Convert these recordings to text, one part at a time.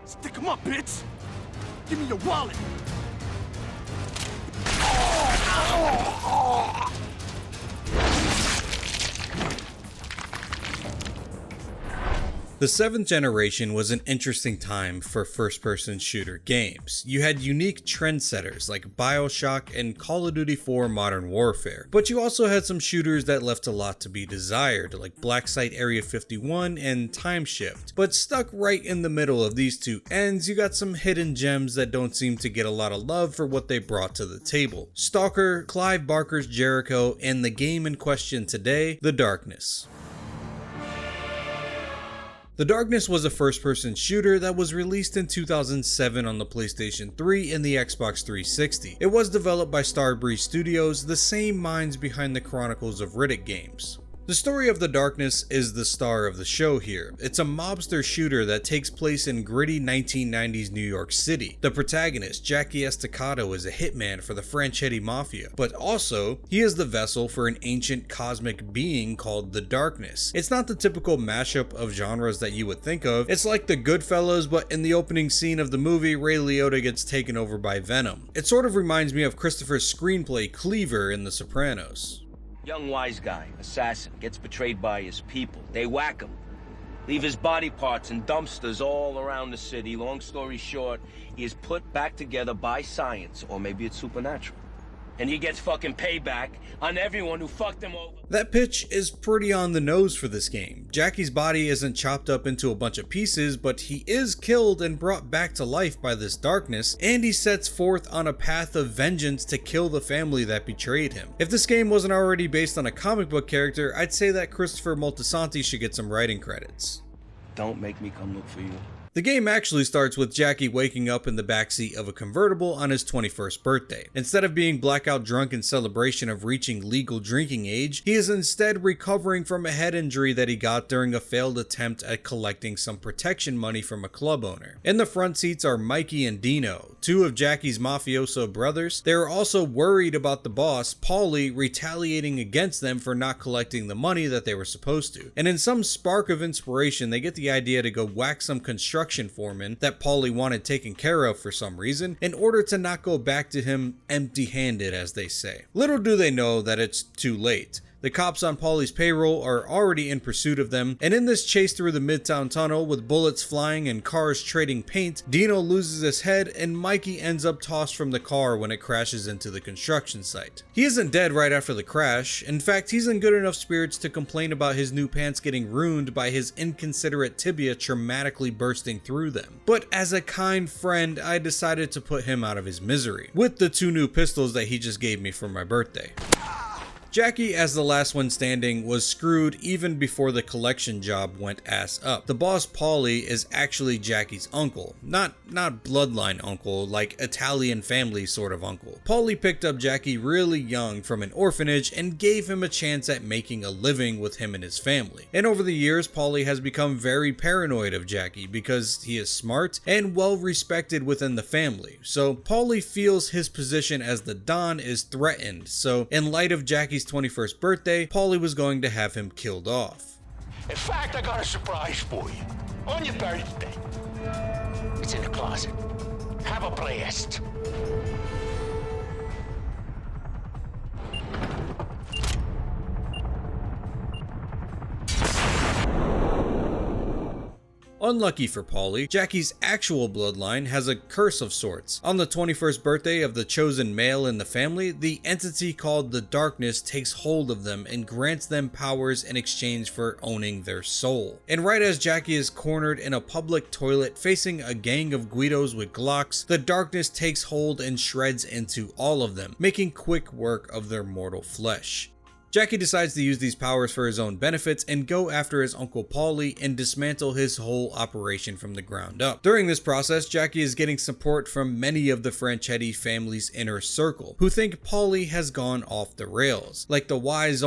Stick 'em up, bitch! Give me your wallet! The 7th generation was an interesting time for first-person shooter games. You had unique trendsetters like BioShock and Call of Duty 4 Modern Warfare, but you also had some shooters that left a lot to be desired, like Black Site Area 51 and Time Shift. But stuck right in the middle of these two ends, you got some hidden gems that don't seem to get a lot of love for what they brought to the table. Stalker, Clive Barker's Jericho, and the game in question today, The Darkness. The Darkness was a first-person shooter that was released in 2007 on the PlayStation 3 and the Xbox 360. It was developed by Starbreeze Studios, the same minds behind the Chronicles of Riddick games. The story of The Darkness is the star of the show here. It's a mobster shooter that takes place in gritty 1990s New York City. The protagonist, Jackie Estacado, is a hitman for the Franchetti Mafia, but also, he is the vessel for an ancient cosmic being called The Darkness. It's not the typical mashup of genres that you would think of. It's like the Goodfellas, but in the opening scene of the movie, Ray Liotta gets taken over by Venom. It sort of reminds me of Christopher's screenplay Cleaver in The Sopranos. Young wise guy, assassin, gets betrayed by his people. They whack him. Leave his body parts in dumpsters all around the city. Long story short, he is put back together by science, or maybe it's supernatural. And he gets fucking payback on everyone who fucked him over. That pitch is pretty on the nose for this game. Jackie's body isn't chopped up into a bunch of pieces, but he is killed and brought back to life by this darkness, and he sets forth on a path of vengeance to kill the family that betrayed him. If this game wasn't already based on a comic book character, I'd say that Christopher Moltisanti should get some writing credits. Don't make me come look for you. The game actually starts with Jackie waking up in the backseat of a convertible on his 21st birthday. Instead of being blackout drunk in celebration of reaching legal drinking age, he is instead recovering from a head injury that he got during a failed attempt at collecting some protection money from a club owner. In the front seats are Mikey and Dino, two of Jackie's mafioso brothers. They are also worried about the boss, Paulie, retaliating against them for not collecting the money that they were supposed to. And in some spark of inspiration, they get the idea to go whack some construction foreman that Paulie wanted taken care of for some reason, in order to not go back to him empty-handed, as they say. Little do they know that it's too late. The cops on Paulie's payroll are already in pursuit of them, and in this chase through the Midtown Tunnel with bullets flying and cars trading paint, Dino loses his head and Mikey ends up tossed from the car when it crashes into the construction site. He isn't dead right after the crash. In fact, he's in good enough spirits to complain about his new pants getting ruined by his inconsiderate tibia traumatically bursting through them. But as a kind friend, I decided to put him out of his misery with the 2 new pistols that he just gave me for my birthday. Jackie, as the last one standing, was screwed even before the collection job went ass up. The boss, Paulie, is actually Jackie's uncle. Not bloodline uncle, like Italian family sort of uncle. Paulie picked up Jackie really young from an orphanage and gave him a chance at making a living with him and his family. And over the years, Paulie has become very paranoid of Jackie because he is smart and well respected within the family. So Paulie feels his position as the Don is threatened. So in light of Jackie's 21st birthday, Paulie was going to have him killed off. In fact, I got a surprise for you. On your birthday. It's in the closet. Have a blast. Unlucky for Paulie, Jackie's actual bloodline has a curse of sorts. On the 21st birthday of the chosen male in the family, the entity called the Darkness takes hold of them and grants them powers in exchange for owning their soul. And right as Jackie is cornered in a public toilet facing a gang of Guidos with Glocks, the Darkness takes hold and shreds into all of them, making quick work of their mortal flesh. Jackie decides to use these powers for his own benefits and go after his uncle Paulie and dismantle his whole operation from the ground up. During this process, Jackie is getting support from many of the Franchetti family's inner circle, who think Paulie has gone off the rails, like the wise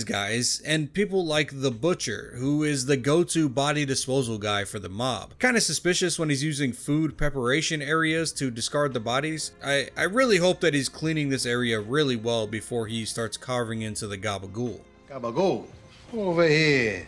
guys, and people like the Butcher, who is the go-to body disposal guy for the mob. Kinda suspicious when he's using food preparation areas to discard the bodies. I really hope that he's cleaning this area really well before he starts carving into the gabagool. Gabagool, over here.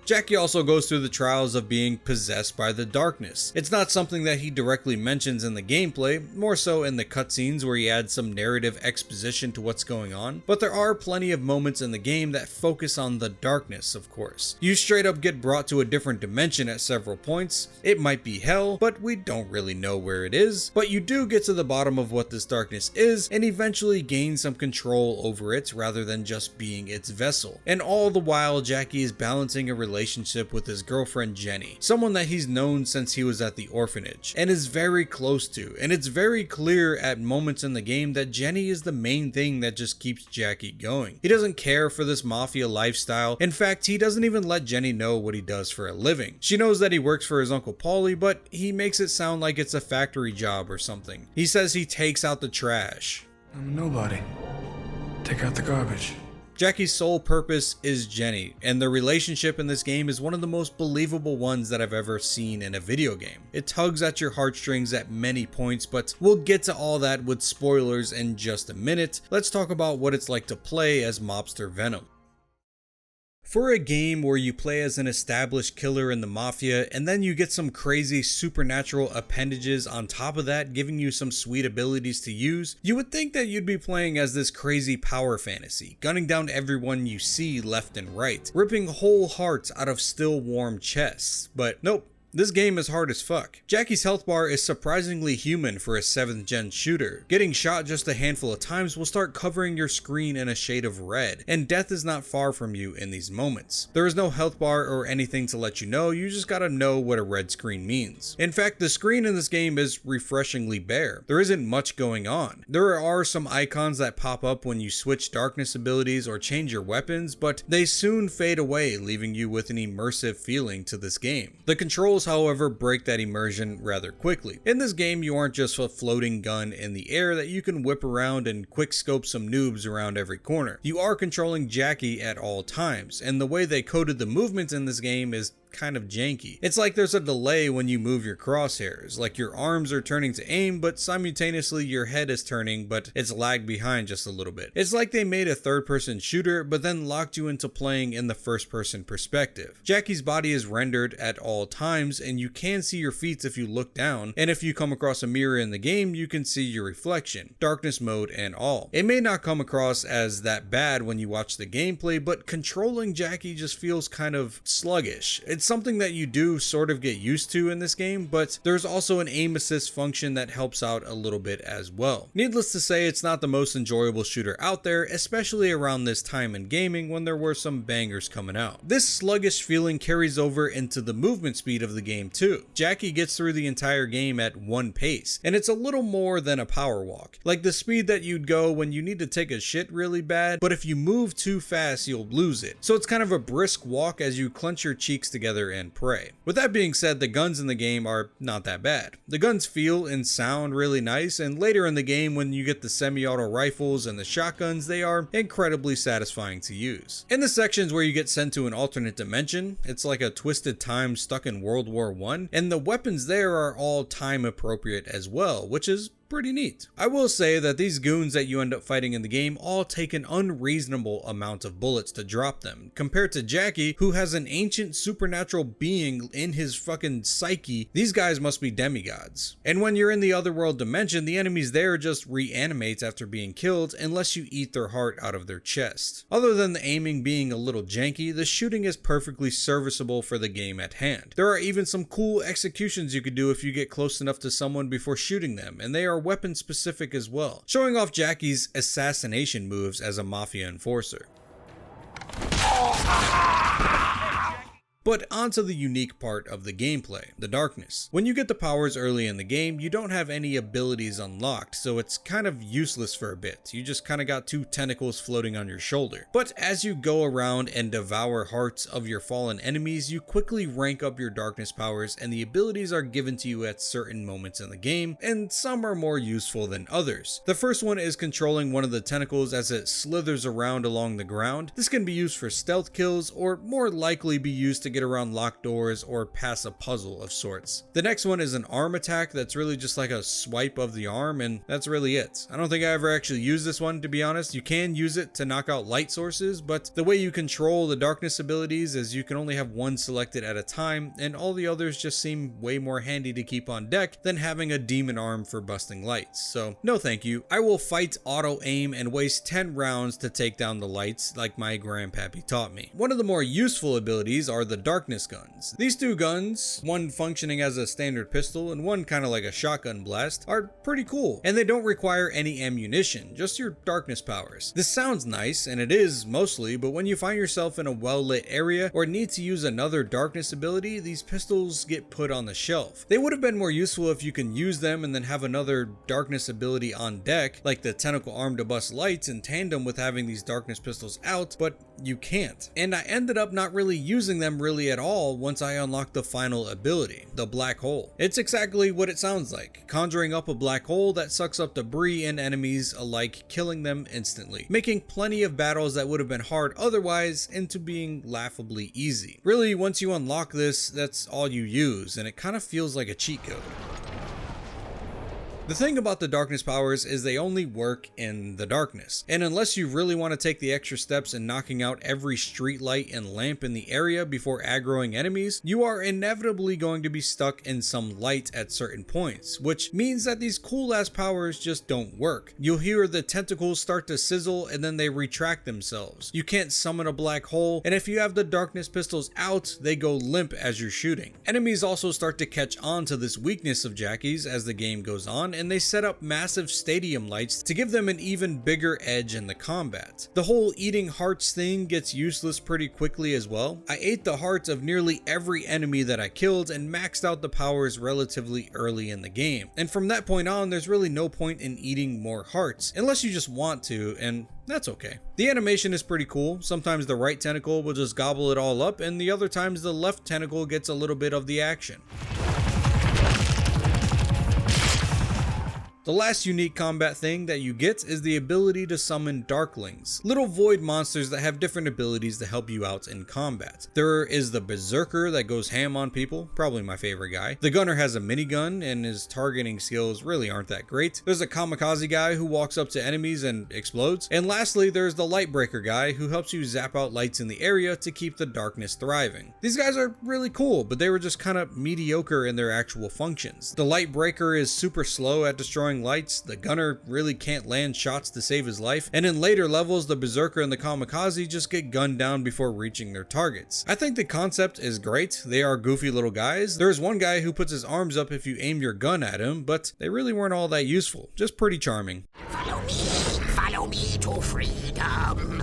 Jackie also goes through the trials of being possessed by the darkness. It's not something that he directly mentions in the gameplay, more so in the cutscenes where he adds some narrative exposition to what's going on, but there are plenty of moments in the game that focus on the darkness, of course. You straight up get brought to a different dimension at several points. It might be hell, but we don't really know where it is, but you do get to the bottom of what this darkness is and eventually gain some control over it rather than just being its vessel. And all the while, Jackie is balancing a relationship with his girlfriend Jenny, someone that he's known since he was at the orphanage and is very close to, and it's very clear at moments in the game that Jenny is the main thing that just keeps Jackie going. He doesn't care for this mafia lifestyle. In fact, he doesn't even let Jenny know what he does for a living. She knows that he works for his Uncle Paulie, but he makes it sound like it's a factory job or something. He says he takes out the trash. I'm a nobody. Take out the garbage. Jackie's sole purpose is Jenny, and the relationship in this game is one of the most believable ones that I've ever seen in a video game. It tugs at your heartstrings at many points, but we'll get to all that with spoilers in just a minute. Let's talk about what it's like to play as Mobster Venom. For a game where you play as an established killer in the mafia and then you get some crazy supernatural appendages on top of that giving you some sweet abilities to use, you would think that you'd be playing as this crazy power fantasy, gunning down everyone you see left and right, ripping whole hearts out of still warm chests, but nope. This game is hard as fuck. Jackie's health bar is surprisingly human for a 7th gen shooter. Getting shot just a handful of times will start covering your screen in a shade of red, and death is not far from you in these moments. There is no health bar or anything to let you know, you just gotta know what a red screen means. In fact, the screen in this game is refreshingly bare. There isn't much going on. There are some icons that pop up when you switch darkness abilities or change your weapons, but they soon fade away, leaving you with an immersive feeling to this game. The controls, however, break that immersion rather quickly. In this game, you aren't just a floating gun in the air that you can whip around and quick scope some noobs around every corner. You are controlling Jackie at all times, and the way they coded the movements in this game is kind of janky. It's like there's a delay when you move your crosshairs, like your arms are turning to aim, but simultaneously your head is turning, but it's lagged behind just a little bit. It's like they made a third-person shooter, but then locked you into playing in the first-person perspective. Jackie's body is rendered at all times, and you can see your feet if you look down, and if you come across a mirror in the game, you can see your reflection, darkness mode and all. It may not come across as that bad when you watch the gameplay, but controlling Jackie just feels kind of sluggish. It's something that you do sort of get used to in this game, but there's also an aim assist function that helps out a little bit as well. Needless to say, it's not the most enjoyable shooter out there, especially around this time in gaming when there were some bangers coming out. This sluggish feeling carries over into the movement speed of the game too. Jackie gets through the entire game at one pace, and it's a little more than a power walk, like the speed that you'd go when you need to take a shit really bad, but if you move too fast you'll lose it. So it's kind of a brisk walk as you clench your cheeks together and pray. With that being said, the guns in the game are not that bad. The guns feel and sound really nice, and later in the game when you get the semi-auto rifles and the shotguns, they are incredibly satisfying to use. In the sections where you get sent to an alternate dimension, it's like a twisted time stuck in World War I, and the weapons there are all time appropriate as well, which is pretty neat. I will say that these goons that you end up fighting in the game all take an unreasonable amount of bullets to drop them, compared to Jackie, who has an ancient supernatural being in his fucking psyche. These guys must be demigods. And when you're in the otherworld dimension, the enemies there just reanimate after being killed unless you eat their heart out of their chest. Other than the aiming being a little janky, the shooting is perfectly serviceable for the game at hand. There are even some cool executions you could do if you get close enough to someone before shooting them, and they are weapon specific as well, showing off Jackie's assassination moves as a mafia enforcer. But onto the unique part of the gameplay, the darkness. When you get the powers early in the game, you don't have any abilities unlocked, so it's kind of useless for a bit. You just kind of got two tentacles floating on your shoulder. But as you go around and devour hearts of your fallen enemies, you quickly rank up your darkness powers, and the abilities are given to you at certain moments in the game, and some are more useful than others. The first one is controlling one of the tentacles as it slithers around along the ground. This can be used for stealth kills, or more likely be used to get around locked doors or pass a puzzle of sorts. The next one is an arm attack that's really just like a swipe of the arm, and that's really it. I don't think I ever actually used this one, to be honest. You can use it to knock out light sources, but the way you control the darkness abilities is you can only have one selected at a time, and all the others just seem way more handy to keep on deck than having a demon arm for busting lights. So no thank you. I will fight auto aim and waste 10 rounds to take down the lights like my grandpappy taught me. One of the more useful abilities are the darkness guns. These two guns, one functioning as a standard pistol and one kind of like a shotgun blast, are pretty cool, and they don't require any ammunition, just your darkness powers. This sounds nice, and it is mostly, but when you find yourself in a well-lit area or need to use another darkness ability, these pistols get put on the shelf. They would have been more useful if you can use them and then have another darkness ability on deck, like the tentacle arm to bust lights in tandem with having these darkness pistols out, but you can't. And I ended up not really using them really at all once I unlocked the final ability, the black hole. It's exactly what it sounds like, conjuring up a black hole that sucks up debris and enemies alike, killing them instantly, making plenty of battles that would have been hard otherwise into being laughably easy. Really, once you unlock this, that's all you use, and it kind of feels like a cheat code. The thing about the darkness powers is they only work in the darkness, and unless you really want to take the extra steps in knocking out every street light and lamp in the area before aggroing enemies, you are inevitably going to be stuck in some light at certain points, which means that these cool ass powers just don't work. You'll hear the tentacles start to sizzle and then they retract themselves. You can't summon a black hole, and if you have the darkness pistols out, they go limp as you're shooting. Enemies also start to catch on to this weakness of Jackie's as the game goes on, and they set up massive stadium lights to give them an even bigger edge in the combat. The whole eating hearts thing gets useless pretty quickly as well. I ate the hearts of nearly every enemy that I killed and maxed out the powers relatively early in the game. And from that point on, there's really no point in eating more hearts, unless you just want to, and that's okay. The animation is pretty cool. Sometimes the right tentacle will just gobble it all up, and the other times the left tentacle gets a little bit of the action. The last unique combat thing that you get is the ability to summon Darklings, little void monsters that have different abilities to help you out in combat. There is the Berserker that goes ham on people, probably my favorite guy. The Gunner has a minigun and his targeting skills really aren't that great. There's a Kamikaze guy who walks up to enemies and explodes. And lastly, there's the Lightbreaker guy who helps you zap out lights in the area to keep the darkness thriving. These guys are really cool, but they were just kind of mediocre in their actual functions. The Lightbreaker is super slow at destroying lights, the Gunner really can't land shots to save his life, and in later levels the Berserker and the Kamikaze just get gunned down before reaching their targets. I think the concept is great. They are goofy little guys. There's one guy who puts his arms up if you aim your gun at him, but they really weren't all that useful, just pretty charming. Follow me to freedom.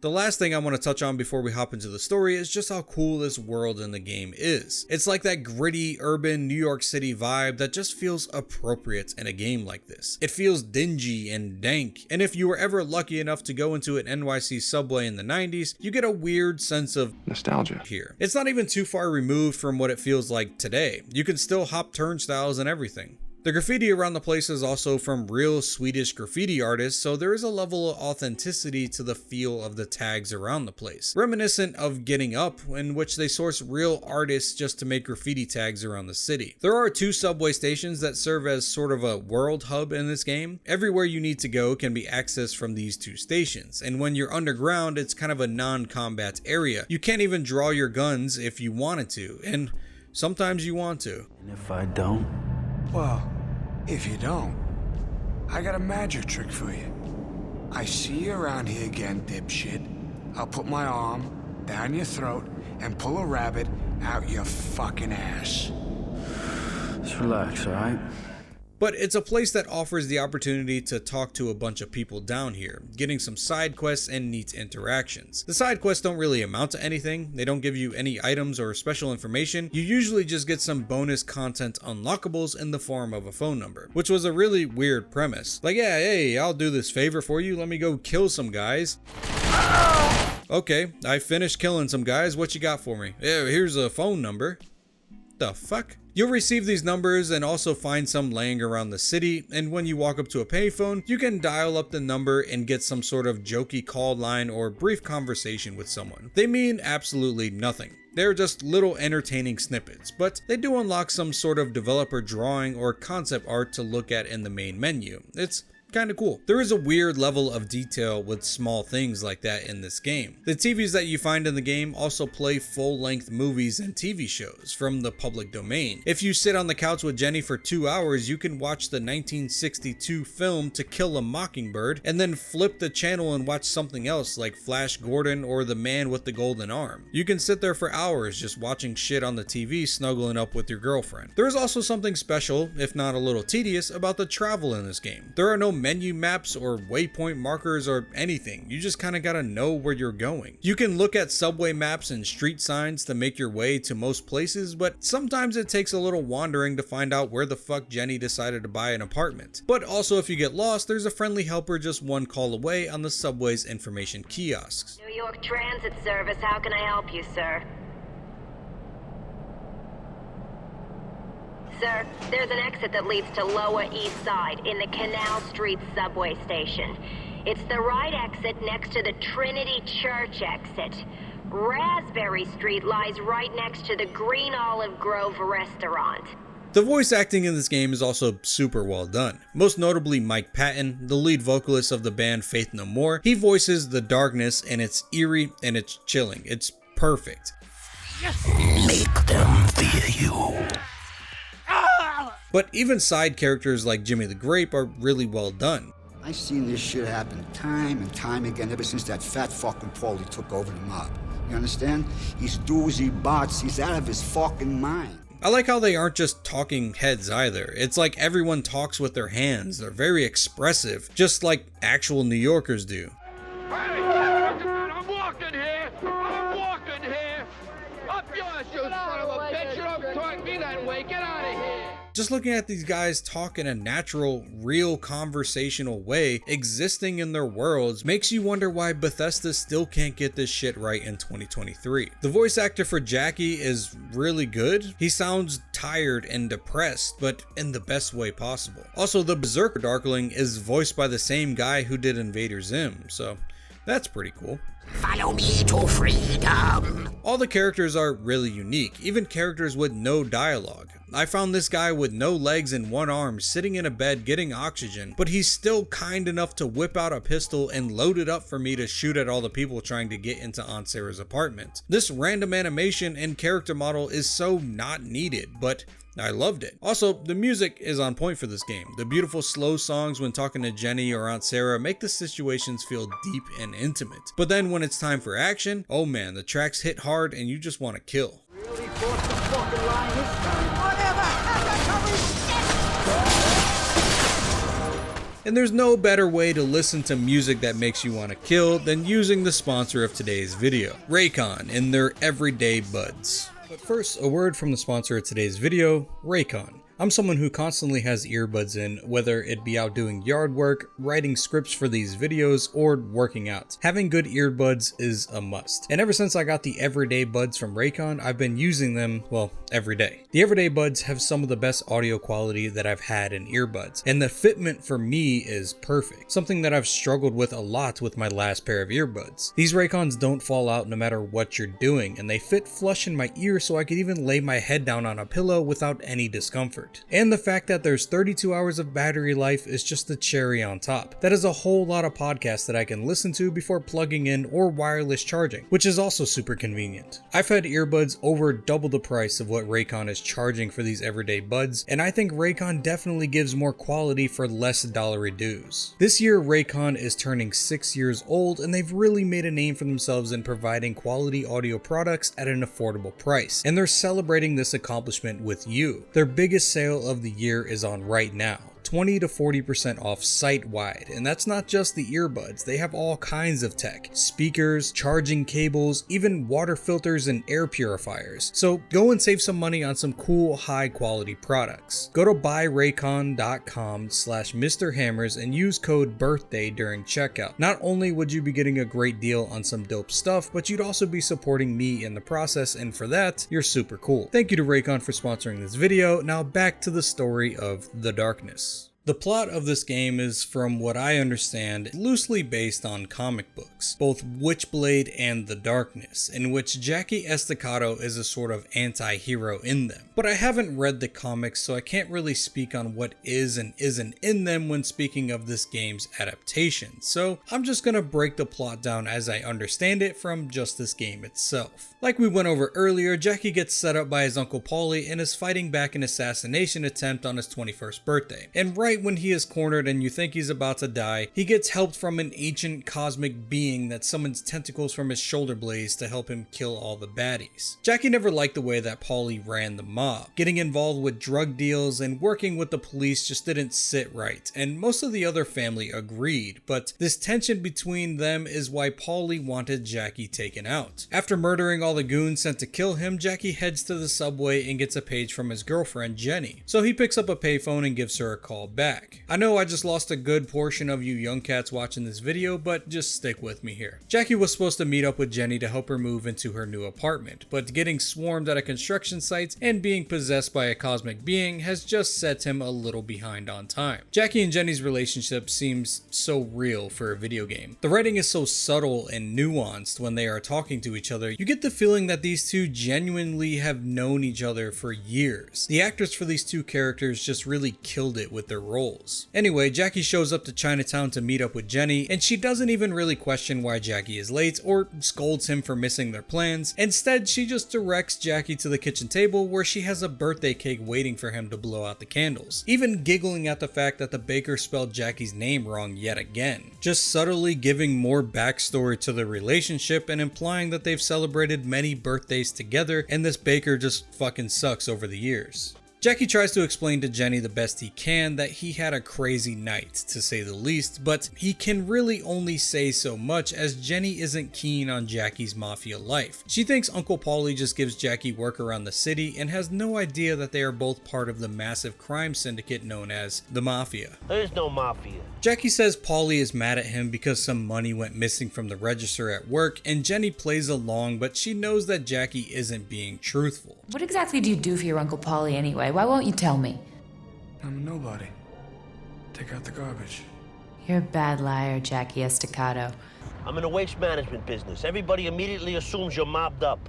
The last thing I want to touch on before we hop into the story is just how cool this world in the game is. It's like that gritty, urban New York City vibe that just feels appropriate in a game like this. It feels dingy and dank, and if you were ever lucky enough to go into an NYC subway in the 90s, you get a weird sense of nostalgia here. It's not even too far removed from what it feels like today. You can still hop turnstiles and everything. The graffiti around the place is also from real Swedish graffiti artists, so there is a level of authenticity to the feel of the tags around the place, reminiscent of Getting Up, in which they source real artists just to make graffiti tags around the city. There are 2 subway stations that serve as sort of a world hub in this game. Everywhere you need to go can be accessed from these 2 stations, and when you're underground, it's kind of a non-combat area. You can't even draw your guns if you wanted to, and sometimes you want to. And if I don't? Well, if you don't, I got a magic trick for you. I see you around here again, dipshit. I'll put my arm down your throat and pull a rabbit out your fucking ass. Just relax, all right? But it's a place that offers the opportunity to talk to a bunch of people down here, getting some side quests and neat interactions. The side quests don't really amount to anything, they don't give you any items or special information, you usually just get some bonus content unlockables in the form of a phone number, which was a really weird premise. Like, yeah, hey, I'll do this favor for you, let me go kill some guys. Okay, I finished killing some guys, what you got for me? Yeah, here's a phone number. The fuck? You'll receive these numbers and also find some laying around the city, and when you walk up to a payphone, you can dial up the number and get some sort of jokey call line or brief conversation with someone. They mean absolutely nothing. They're just little entertaining snippets, but they do unlock some sort of developer drawing or concept art to look at in the main menu. It's kind of cool. There is a weird level of detail with small things like that in this game. The TVs that you find in the game also play full-length movies and TV shows from the public domain. If you sit on the couch with Jenny for 2 hours, you can watch the 1962 film To Kill a Mockingbird and then flip the channel and watch something else like Flash Gordon or The Man with the Golden Arm. You can sit there for hours just watching shit on the TV, snuggling up with your girlfriend. There is also something special, if not a little tedious, about the travel in this game. There are no menu maps or waypoint markers or anything. You just kind of gotta know where you're going. You can look at subway maps and street signs to make your way to most places, but sometimes it takes a little wandering to find out where the fuck Jenny decided to buy an apartment. But also, if you get lost, there's a friendly helper just one call away on the subway's information kiosks. New York Transit Service, how can I help you, sir? Sir, there's an exit that leads to Lower East Side in the Canal Street subway station. It's the right exit next to the Trinity Church exit. Raspberry Street lies right next to the Green Olive Grove restaurant. The voice acting in this game is also super well done. Most notably Mike Patton, the lead vocalist of the band Faith No More. He voices the darkness and it's eerie and it's chilling. It's perfect. Make them fear you. But even side characters like Jimmy the Grape are really well done. I've seen this shit happen time and time again ever since that fat fucking Paulie took over the mob. You understand? He's doozy bots, he's out of his fucking mind. I like how they aren't just talking heads either. It's like everyone talks with their hands. They're very expressive, just like actual New Yorkers do. I'm walking here! I'm walking here! Up yours, you son of a bitch! You don't talk to me that way! Get out of here! Just looking at these guys talk in a natural, real conversational way, existing in their worlds, makes you wonder why Bethesda still can't get this shit right in 2023. The voice actor for Jackie is really good. He sounds tired and depressed, but in the best way possible. Also, the Berserker Darkling is voiced by the same guy who did Invader Zim, so that's pretty cool. Follow me to freedom. All the characters are really unique, even characters with no dialogue. I found this guy with no legs and one arm sitting in a bed getting oxygen, but he's still kind enough to whip out a pistol and load it up for me to shoot at all the people trying to get into Aunt Sarah's apartment. This random animation and character model is so not needed, but I loved it. Also, the music is on point for this game. The beautiful slow songs when talking to Jenny or Aunt Sarah make the situations feel deep and intimate. But then when it's time for action, oh man, the tracks hit hard and you just want to kill. Really forced the fucking line this time. Whatever happened to And there's no better way to listen to music that makes you want to kill than using the sponsor of today's video, Raycon and their Everyday Buds. But first, a word from the sponsor of today's video, Raycon. I'm someone who constantly has earbuds in, whether it be out doing yard work, writing scripts for these videos, or working out. Having good earbuds is a must. And ever since I got the Everyday Buds from Raycon, I've been using them, well, every day. The Everyday Buds have some of the best audio quality that I've had in earbuds, and the fitment for me is perfect, something that I've struggled with a lot with my last pair of earbuds. These Raycons don't fall out no matter what you're doing, and they fit flush in my ear so I could even lay my head down on a pillow without any discomfort. And the fact that there's 32 hours of battery life is just the cherry on top. That is a whole lot of podcasts that I can listen to before plugging in or wireless charging, which is also super convenient. I've had earbuds over double the price of what Raycon is charging for these Everyday Buds, and I think Raycon definitely gives more quality for less dollary dues. This year, Raycon is turning 6 years old, and they've really made a name for themselves in providing quality audio products at an affordable price, and they're celebrating this accomplishment with you. Their biggest sale of the year is on right now, 20 to 40% off site-wide, and that's not just the earbuds, they have all kinds of tech, speakers, charging cables, even water filters and air purifiers. So go and save some money on some cool high quality products. Go to buyraycon.com/MrHammers and use code BIRTHDAY during checkout. Not only would you be getting a great deal on some dope stuff, but you'd also be supporting me in the process, and for that, you're super cool. Thank you to Raycon for sponsoring this video. Now back to the story of The Darkness. The plot of this game is, from what I understand, loosely based on comic books, both Witchblade and The Darkness, in which Jackie Estacado is a sort of anti-hero in them. But I haven't read the comics, so I can't really speak on what is and isn't in them when speaking of this game's adaptation, so I'm just gonna break the plot down as I understand it from just this game itself. Like we went over earlier, Jackie gets set up by his Uncle Paulie and is fighting back an assassination attempt on his 21st birthday, and right when he is cornered and you think he's about to die, he gets help from an ancient cosmic being that summons tentacles from his shoulder blades to help him kill all the baddies. Jackie never liked the way that Paulie ran the mob. Getting involved with drug deals and working with the police just didn't sit right, and most of the other family agreed, but this tension between them is why Paulie wanted Jackie taken out. After murdering all the goons sent to kill him, Jackie heads to the subway and gets a page from his girlfriend Jenny, so he picks up a payphone and gives her a call back. I know I just lost a good portion of you young cats watching this video, but just stick with me here. Jackie was supposed to meet up with Jenny to help her move into her new apartment, but getting swarmed at a construction site and being possessed by a cosmic being has just set him a little behind on time. Jackie and Jenny's relationship seems so real for a video game. The writing is so subtle and nuanced when they are talking to each other. You get the feeling that these two genuinely have known each other for years. The actors for these two characters just really killed it with their roles. Anyway, Jackie shows up to Chinatown to meet up with Jenny, and she doesn't even really question why Jackie is late or scolds him for missing their plans. Instead, she just directs Jackie to the kitchen table where she has a birthday cake waiting for him to blow out the candles, even giggling at the fact that the baker spelled Jackie's name wrong yet again, just subtly giving more backstory to the relationship and implying that they've celebrated many birthdays together and this baker just fucking sucks over the years. Jackie tries to explain to Jenny the best he can that he had a crazy night, to say the least, but he can really only say so much as Jenny isn't keen on Jackie's mafia life. She thinks Uncle Paulie just gives Jackie work around the city and has no idea that they are both part of the massive crime syndicate known as the Mafia. There's no mafia. Jackie says Paulie is mad at him because some money went missing from the register at work, and Jenny plays along, but she knows that Jackie isn't being truthful. What exactly do you do for your Uncle Paulie anyway? Why won't you tell me? I'm a nobody. Take out the garbage. You're a bad liar, Jackie Estacado. I'm in a waste management business. Everybody immediately assumes you're mobbed up.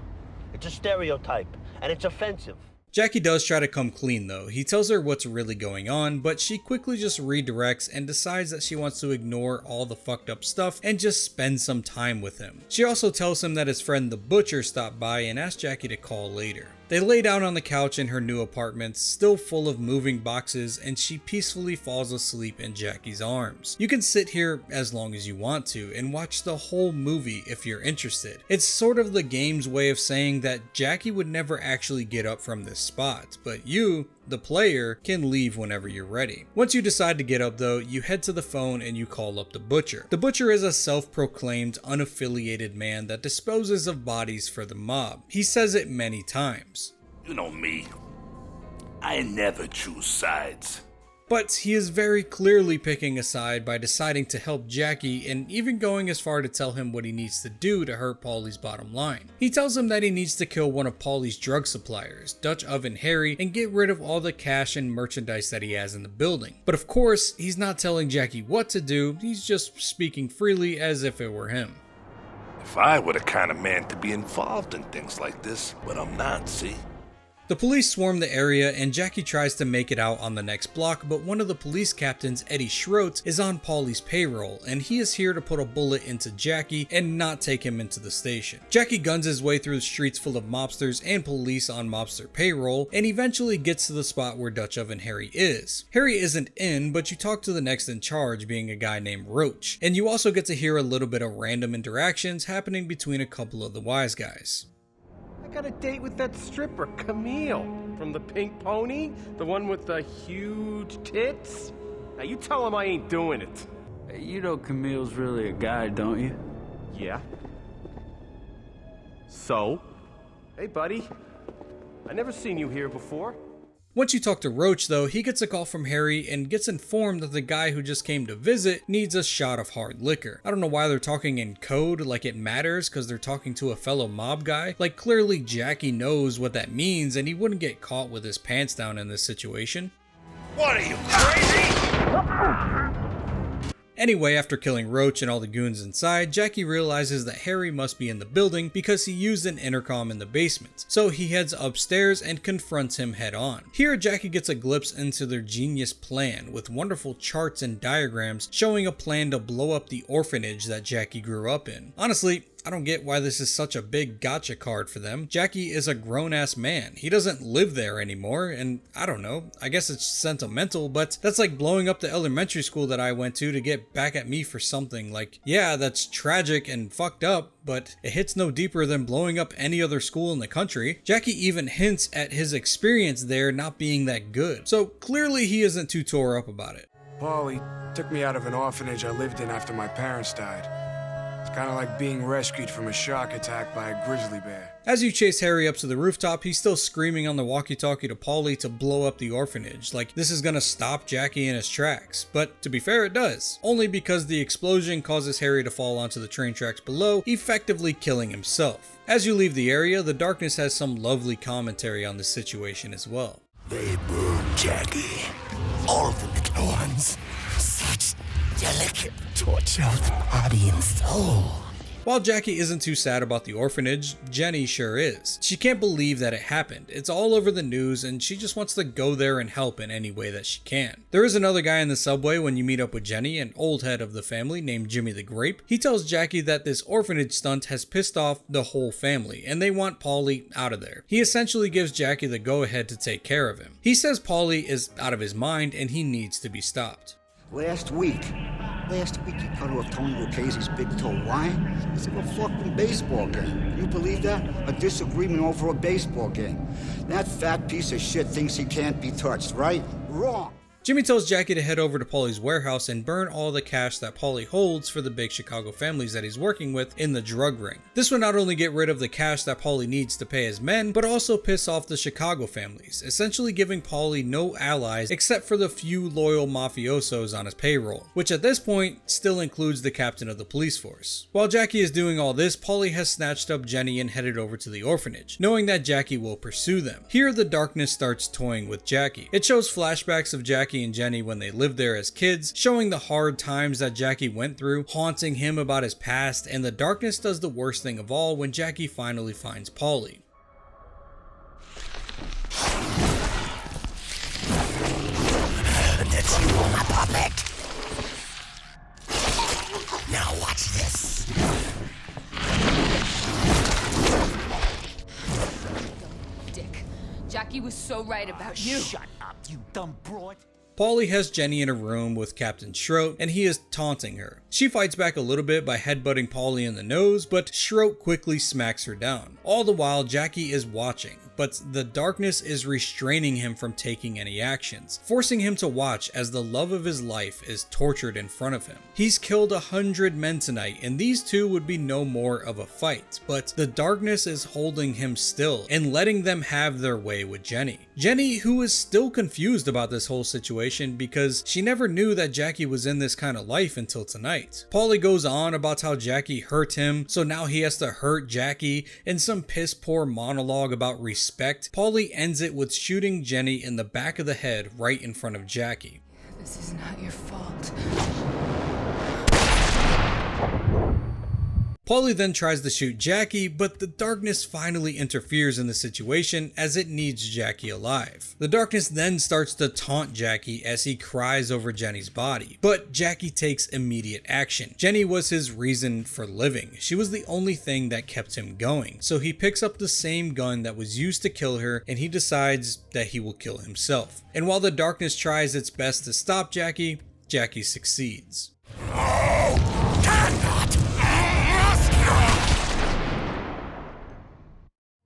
It's a stereotype, and it's offensive. Jackie does try to come clean though. He tells her what's really going on, but she quickly just redirects and decides that she wants to ignore all the fucked up stuff and just spend some time with him. She also tells him that his friend the butcher stopped by and asked Jackie to call later. They lay down on the couch in her new apartment, still full of moving boxes, and she peacefully falls asleep in Jackie's arms. You can sit here as long as you want to and watch the whole movie if you're interested. It's sort of the game's way of saying that Jackie would never actually get up from this spot, but you, the player, can leave whenever you're ready. Once you decide to get up though, you head to the phone and you call up the butcher. The butcher is a self-proclaimed unaffiliated man that disposes of bodies for the mob. He says it many times. You know me. I never choose sides. But he is very clearly picking a side by deciding to help Jackie and even going as far to tell him what he needs to do to hurt Paulie's bottom line. He tells him that he needs to kill one of Paulie's drug suppliers, Dutch Oven Harry, and get rid of all the cash and merchandise that he has in the building. But of course, he's not telling Jackie what to do, he's just speaking freely as if it were him. If I were the kind of man to be involved in things like this, but I'm not, see? The police swarm the area and Jackie tries to make it out on the next block, but one of the police captains, Eddie Schroet, is on Paulie's payroll and he is here to put a bullet into Jackie and not take him into the station. Jackie guns his way through the streets full of mobsters and police on mobster payroll and eventually gets to the spot where Dutch Oven Harry is. Harry isn't in, but you talk to the next in charge, being a guy named Roach, and you also get to hear a little bit of random interactions happening between a couple of the wise guys. I got a date with that stripper, Camille, from the Pink Pony, the one with the huge tits. Now you tell him I ain't doing it. You know Camille's really a guy, don't you? Yeah. So? Hey, buddy. I never seen you here before. Once you talk to Roach though, he gets a call from Harry and gets informed that the guy who just came to visit needs a shot of hard liquor. I don't know why they're talking in code like it matters because they're talking to a fellow mob guy. Like clearly Jackie knows what that means and he wouldn't get caught with his pants down in this situation. What are you, crazy? Anyway, after killing Roach and all the goons inside, Jackie realizes that Harry must be in the building because he used an intercom in the basement. So he heads upstairs and confronts him head on. Here, Jackie gets a glimpse into their genius plan with wonderful charts and diagrams showing a plan to blow up the orphanage that Jackie grew up in. Honestly, I don't get why this is such a big gotcha card for them. Jackie is a grown-ass man. He doesn't live there anymore, and I don't know, I guess it's sentimental, but that's like blowing up the elementary school that I went to get back at me for something. Like, yeah, that's tragic and fucked up, but it hits no deeper than blowing up any other school in the country. Jackie even hints at his experience there not being that good, so clearly he isn't too tore up about it. Paulie took me out of an orphanage I lived in after my parents died. It's kind of like being rescued from a shark attack by a grizzly bear. As you chase Harry up to the rooftop, he's still screaming on the walkie-talkie to Paulie to blow up the orphanage, like this is gonna stop Jackie in his tracks. But to be fair, it does. Only because the explosion causes Harry to fall onto the train tracks below, effectively killing himself. As you leave the area, the darkness has some lovely commentary on the situation as well. They burned Jackie. All the little ones. Such delicate torture of the body and soul. While Jackie isn't too sad about the orphanage, Jenny sure is. She can't believe that it happened. It's all over the news and she just wants to go there and help in any way that she can. There is another guy in the subway when you meet up with Jenny, an old head of the family named Jimmy the Grape. He tells Jackie that this orphanage stunt has pissed off the whole family and they want Paulie out of there. He essentially gives Jackie the go-ahead to take care of him. He says Paulie is out of his mind and he needs to be stopped. Last week he cut off Tony Lucchese's big toe. Why? Because of a fucking baseball game. Can you believe that? A disagreement over a baseball game. That fat piece of shit thinks he can't be touched, right? Wrong. Jimmy tells Jackie to head over to Paulie's warehouse and burn all the cash that Paulie holds for the big Chicago families that he's working with in the drug ring. This would not only get rid of the cash that Paulie needs to pay his men, but also piss off the Chicago families, essentially giving Paulie no allies except for the few loyal mafiosos on his payroll, which at this point still includes the captain of the police force. While Jackie is doing all this, Paulie has snatched up Jenny and headed over to the orphanage, knowing that Jackie will pursue them. Here the darkness starts toying with Jackie. It shows flashbacks of Jackie and Jenny when they lived there as kids, showing the hard times that Jackie went through, haunting him about his past, and the darkness does the worst thing of all when Jackie finally finds Paulie. That's you, my puppet. Now watch this. Dick, Jackie was so right about you. Shut up, you dumb broad. Paulie has Jenny in a room with Captain Schroet, and he is taunting her. She fights back a little bit by headbutting Paulie in the nose, but Schroet quickly smacks her down. All the while, Jackie is watching, but the darkness is restraining him from taking any actions, forcing him to watch as the love of his life is tortured in front of him. He's killed 100 men tonight, and these two would be no more of a fight, but the darkness is holding him still and letting them have their way with Jenny. Jenny, who is still confused about this whole situation because she never knew that Jackie was in this kind of life until tonight. Paulie goes on about how Jackie hurt him, so now he has to hurt Jackie, and some piss poor monologue about respect. Paulie ends it with shooting Jenny in the back of the head right in front of Jackie. This is not your fault. Paulie then tries to shoot Jackie, but the darkness finally interferes in the situation as it needs Jackie alive. The darkness then starts to taunt Jackie as he cries over Jenny's body, but Jackie takes immediate action. Jenny was his reason for living. She was the only thing that kept him going, so he picks up the same gun that was used to kill her and he decides that he will kill himself. And while the darkness tries its best to stop Jackie, Jackie succeeds.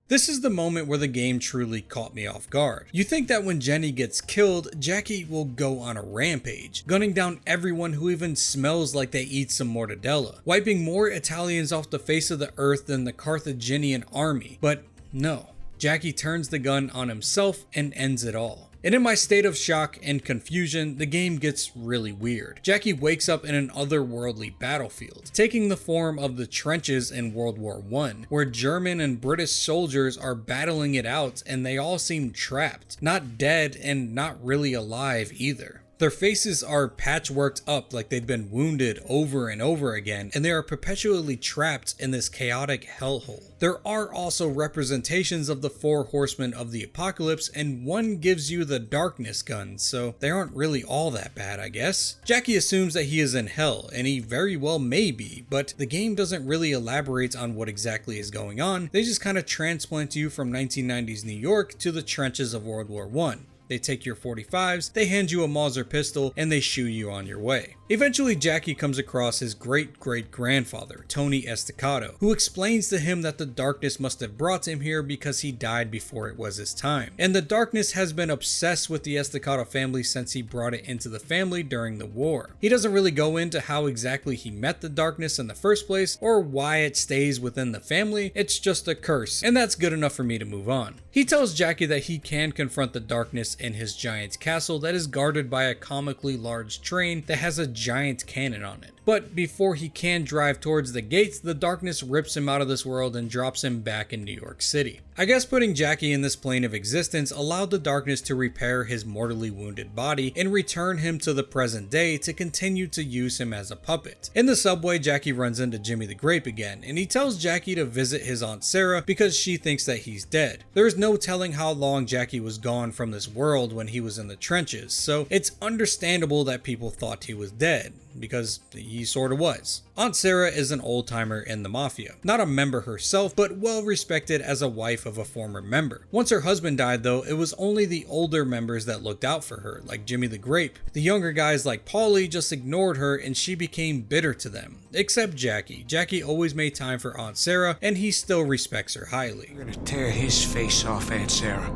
This is the moment where the game truly caught me off guard. You think that when Jenny gets killed, Jackie will go on a rampage, gunning down everyone who even smells like they eat some mortadella, wiping more Italians off the face of the earth than the Carthaginian army. But no, Jackie turns the gun on himself and ends it all. And in my state of shock and confusion, the game gets really weird. Jackie wakes up in an otherworldly battlefield, taking the form of the trenches in World War I, where German and British soldiers are battling it out and they all seem trapped, not dead and not really alive either. Their faces are patchworked up like they've been wounded over and over again, and they are perpetually trapped in this chaotic hellhole. There are also representations of the 4 horsemen of the apocalypse, and one gives you the darkness gun, so they aren't really all that bad, I guess. Jackie assumes that he is in hell, and he very well may be, but the game doesn't really elaborate on what exactly is going on. They just kind of transplant you from 1990s New York to the trenches of World War I. They take your 45s, they hand you a Mauser pistol, and they shoo you on your way. Eventually, Jackie comes across his great-great-grandfather, Tony Estacado, who explains to him that the darkness must have brought him here because he died before it was his time. And the darkness has been obsessed with the Estacado family since he brought it into the family during the war. He doesn't really go into how exactly he met the darkness in the first place, or why it stays within the family. It's just a curse, and that's good enough for me to move on. He tells Jackie that he can confront the darkness in his giant castle that is guarded by a comically large train that has a giant cannon on it. But before he can drive towards the gates, the darkness rips him out of this world and drops him back in New York City. I guess putting Jackie in this plane of existence allowed the darkness to repair his mortally wounded body and return him to the present day to continue to use him as a puppet. In the subway, Jackie runs into Jimmy the Grape again, and he tells Jackie to visit his Aunt Sarah because she thinks that he's dead. There is no telling how long Jackie was gone from this world when he was in the trenches, so it's understandable that people thought he was dead, because he sort of was. Aunt Sarah is an old-timer in the Mafia. Not a member herself, but well respected as a wife of a former member. Once her husband died though, it was only the older members that looked out for her, like Jimmy the Grape. The younger guys like Paulie just ignored her and she became bitter to them. Except Jackie. Jackie always made time for Aunt Sarah and he still respects her highly. I'm gonna tear his face off, Aunt Sarah.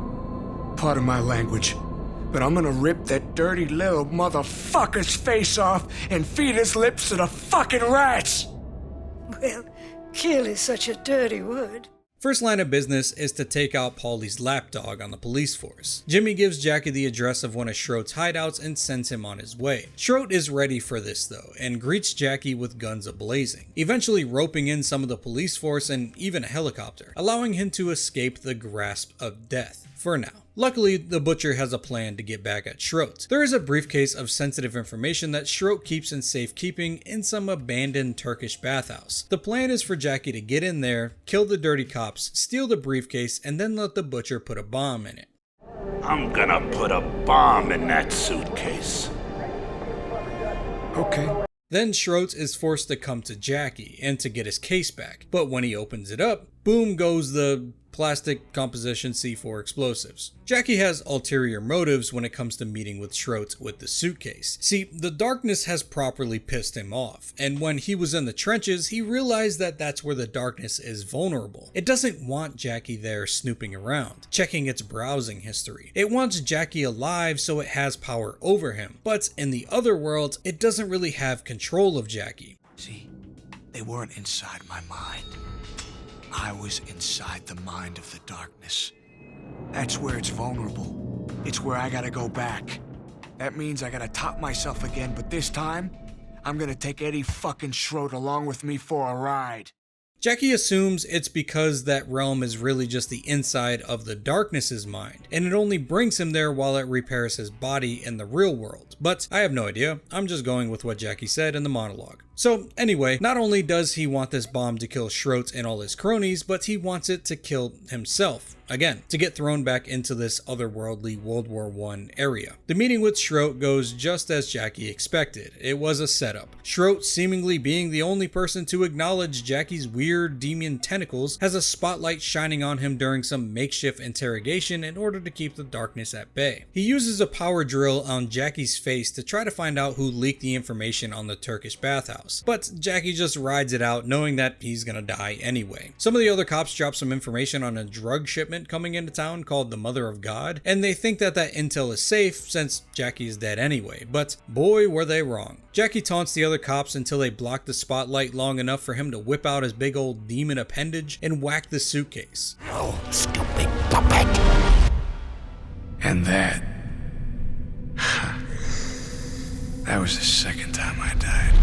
Pardon my language, but I'm gonna rip that dirty little motherfucker's face off and feed his lips to the fucking rats! Well, kill is such a dirty word. First line of business is to take out Paulie's lapdog on the police force. Jimmy gives Jackie the address of one of Schroet's hideouts and sends him on his way. Schroet is ready for this though, and greets Jackie with guns ablazing, eventually roping in some of the police force and even a helicopter, allowing him to escape the grasp of death, for now. Luckily, the Butcher has a plan to get back at Schroet. There is a briefcase of sensitive information that Schroet keeps in safekeeping in some abandoned Turkish bathhouse. The plan is for Jackie to get in there, kill the dirty cops, steal the briefcase, and then let the Butcher put a bomb in it. I'm gonna put a bomb in that suitcase. Okay. Then Schroet is forced to come to Jackie and to get his case back. But when he opens it up, boom goes the plastic composition C4 explosives. Jackie has ulterior motives when it comes to meeting with Schroet with the suitcase. See, the darkness has properly pissed him off, and when he was in the trenches, he realized that that's where the darkness is vulnerable. It doesn't want Jackie there snooping around, checking its browsing history. It wants Jackie alive so it has power over him, but in the other world, it doesn't really have control of Jackie. See, they weren't inside my mind. I was inside the mind of the darkness. That's where it's vulnerable. It's where I gotta go back. That means I gotta top myself again, but this time, I'm gonna take Eddie fucking Schroet along with me for a ride. Jackie assumes it's because that realm is really just the inside of the darkness's mind, and it only brings him there while it repairs his body in the real world. But I have no idea, I'm just going with what Jackie said in the monologue. So anyway, not only does he want this bomb to kill Schroet and all his cronies, but he wants it to kill himself. again, to get thrown back into this otherworldly World War I area. The meeting with Schroet goes just as Jackie expected. It was a setup. Schroet, seemingly being the only person to acknowledge Jackie's weird demon tentacles, has a spotlight shining on him during some makeshift interrogation in order to keep the darkness at bay. He uses a power drill on Jackie's face to try to find out who leaked the information on the Turkish bathhouse, but Jackie just rides it out knowing that he's gonna die anyway. Some of the other cops drop some information on a drug shipment coming into town called the Mother of God, and they think that intel is safe since Jackie is dead anyway, but boy were they wrong. Jackie taunts the other cops until they block the spotlight long enough for him to whip out his big old demon appendage and whack the suitcase. No, stupid puppet! And that was the second time I died.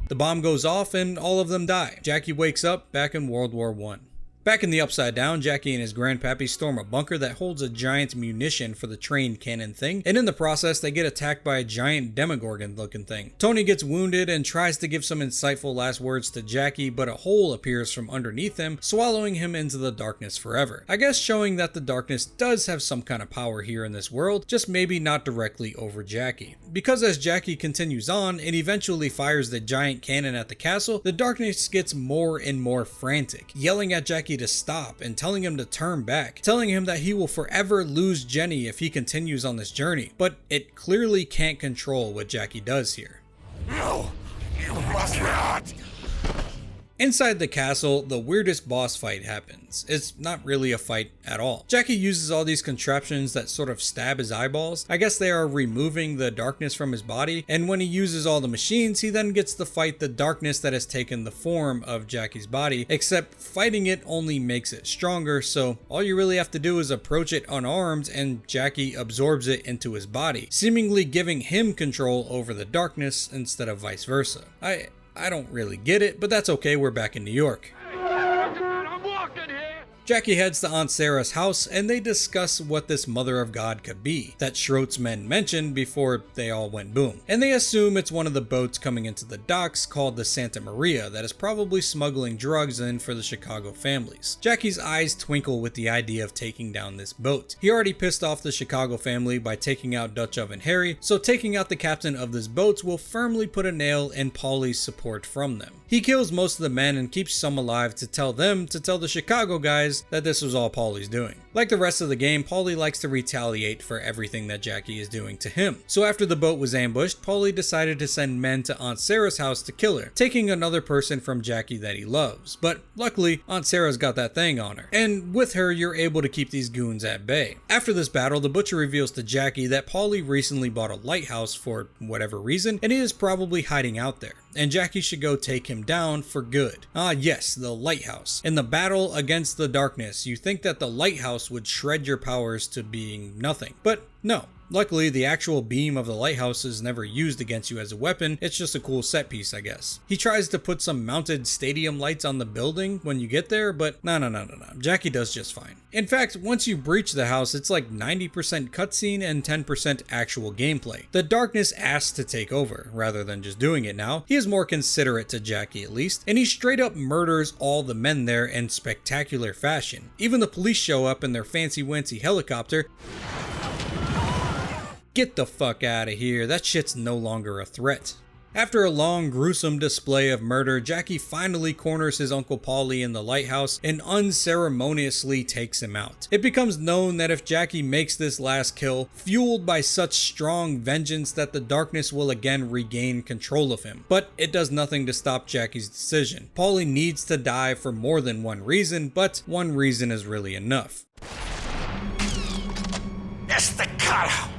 The bomb goes off and all of them die. Jackie wakes up back in World War I. Back in the Upside Down, Jackie and his grandpappy storm a bunker that holds a giant munition for the train cannon thing, and in the process they get attacked by a giant Demogorgon looking thing. Tony gets wounded and tries to give some insightful last words to Jackie, but a hole appears from underneath him, swallowing him into the darkness forever. I guess showing that the darkness does have some kind of power here in this world, just maybe not directly over Jackie. Because as Jackie continues on and eventually fires the giant cannon at the castle, the darkness gets more and more frantic, yelling at Jackie to stop and telling him to turn back, telling him that he will forever lose Jenny if he continues on this journey, but it clearly can't control what Jackie does here. No, you must not! Inside the castle, the weirdest boss fight happens. It's not really a fight at all. Jackie uses all these contraptions that sort of stab his eyeballs. I guess they are removing the darkness from his body, and when he uses all the machines, he then gets to fight the darkness that has taken the form of Jackie's body, except fighting it only makes it stronger, so all you really have to do is approach it unarmed and Jackie absorbs it into his body, seemingly giving him control over the darkness instead of vice versa. I don't really get it, but that's okay, we're back in New York. I'm walking here! Jackie heads to Aunt Sarah's house and they discuss what this Mother of God could be that Schroet's men mentioned before they all went boom. And they assume it's one of the boats coming into the docks called the Santa Maria that is probably smuggling drugs in for the Chicago families. Jackie's eyes twinkle with the idea of taking down this boat. He already pissed off the Chicago family by taking out Dutch Oven Harry, so taking out the captain of this boat will firmly put a nail in Paulie's support from them. He kills most of the men and keeps some alive to tell them to tell the Chicago guys that this was all Paulie's doing. Like the rest of the game, Paulie likes to retaliate for everything that Jackie is doing to him. So after the boat was ambushed, Paulie decided to send men to Aunt Sarah's house to kill her, taking another person from Jackie that he loves. But luckily, Aunt Sarah's got that thing on her, and with her you're able to keep these goons at bay. After this battle, the butcher reveals to Jackie that Paulie recently bought a lighthouse for whatever reason, and he is probably hiding out there, and Jackie should go take him down for good. Ah yes, the lighthouse. In the battle against the darkness, you think that the lighthouse would shred your powers to being nothing, but no. Luckily, the actual beam of the lighthouse is never used against you as a weapon, it's just a cool set piece, I guess. He tries to put some mounted stadium lights on the building when you get there, but no. Jackie does just fine. In fact, once you breach the house, it's like 90% cutscene and 10% actual gameplay. The darkness asks to take over, rather than just doing it now. He is more considerate to Jackie at least, and he straight up murders all the men there in spectacular fashion. Even the police show up in their fancy-wancy helicopter. Get the fuck out of here, that shit's no longer a threat. After a long, gruesome display of murder, Jackie finally corners his Uncle Paulie in the lighthouse and unceremoniously takes him out. It becomes known that if Jackie makes this last kill, fueled by such strong vengeance that the darkness will again regain control of him. But it does nothing to stop Jackie's decision. Paulie needs to die for more than one reason, but one reason is really enough. Estacado!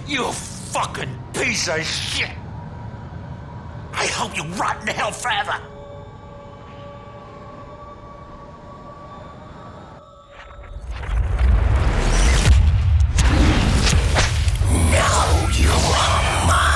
You fucking piece of shit! I hope you rot in hell forever! Now you are mine!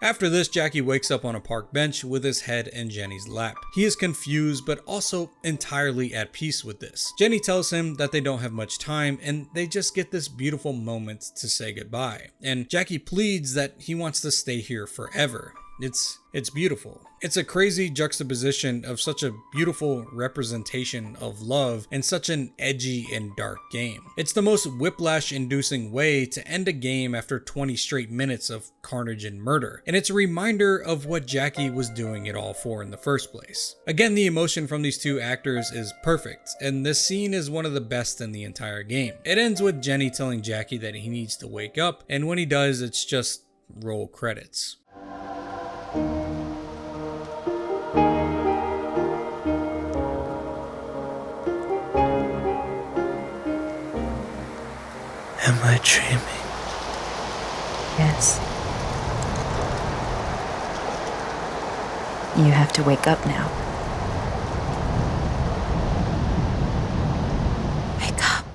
After this, Jackie wakes up on a park bench with his head in Jenny's lap. He is confused but also entirely at peace with this. Jenny tells him that they don't have much time and they just get this beautiful moment to say goodbye. And Jackie pleads that he wants to stay here forever. It's beautiful. It's a crazy juxtaposition of such a beautiful representation of love in such an edgy and dark game. It's the most whiplash-inducing way to end a game after 20 straight minutes of carnage and murder, and it's a reminder of what Jackie was doing it all for in the first place. Again, the emotion from these two actors is perfect, and this scene is one of the best in the entire game. It ends with Jenny telling Jackie that he needs to wake up, and when he does, it's just roll credits. Am I dreaming? Yes. You have to wake up now. Wake up.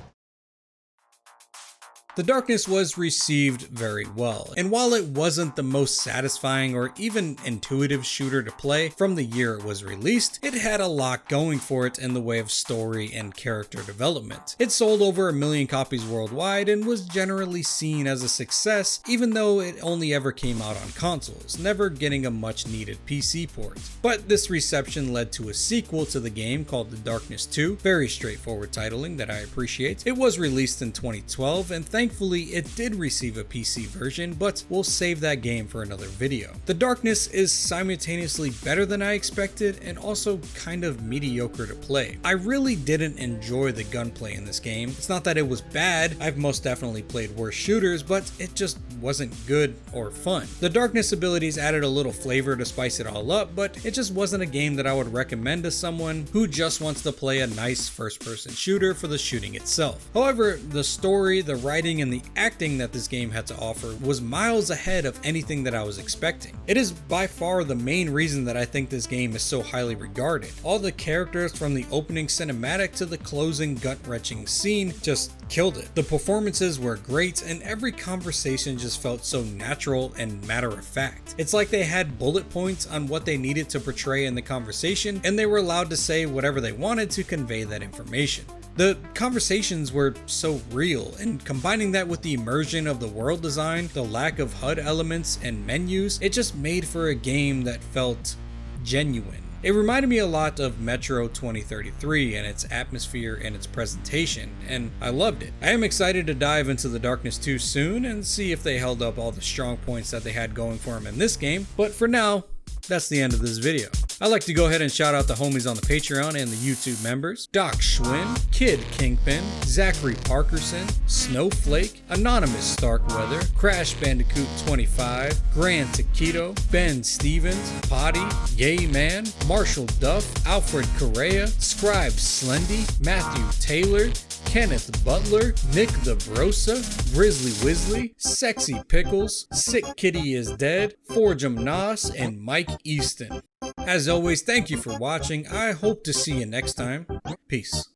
The Darkness was received very well, and while it wasn't the most satisfying or even intuitive shooter to play from the year it was released, it had a lot going for it in the way of story and character development. It sold over 1 million copies worldwide and was generally seen as a success, even though it only ever came out on consoles, never getting a much needed PC port. But this reception led to a sequel to the game called The Darkness 2, very straightforward titling that I appreciate. It was released in 2012 and thankfully it did receive a PC version, but we'll save that game for another video. The Darkness is simultaneously better than I expected and also kind of mediocre to play. I really didn't enjoy the gunplay in this game. It's not that it was bad, I've most definitely played worse shooters, but it just wasn't good or fun. The Darkness abilities added a little flavor to spice it all up, but it just wasn't a game that I would recommend to someone who just wants to play a nice first-person shooter for the shooting itself. However, the story, the writing, and the acting that this game had to offer was miles ahead of anything that I was expecting. It is by far the main reason that I think this game is so highly regarded. All the characters from the opening cinematic to the closing gut-wrenching scene just killed it. The performances were great and every conversation just felt so natural and matter-of-fact. It's like they had bullet points on what they needed to portray in the conversation and they were allowed to say whatever they wanted to convey that information. The conversations were so real, and combining that with the immersion of the world design, the lack of HUD elements and menus, it just made for a game that felt genuine. It reminded me a lot of Metro 2033 and its atmosphere and its presentation, and I loved it. I am excited to dive into The Darkness 2 soon and see if they held up all the strong points that they had going for them in this game, but for now, that's the end of this video. I'd like to go ahead and shout out the homies on the Patreon and the YouTube members: Doc Schwinn, Kid Kingpin, Zachary Parkerson, Snowflake, Anonymous Starkweather, Crash Bandicoot 25, Grand Taquito, Ben Stevens, Potty, Yay Man, Marshall Duff, Alfred Correa, Scribe Slendy, Matthew Taylor, Kenneth Butler, Nick the Brosa, Grizzly Wizzly, Sexy Pickles, Sick Kitty is Dead, Forge'em Nos, and Mike Easton. As always, thank you for watching. I hope to see you next time. Peace.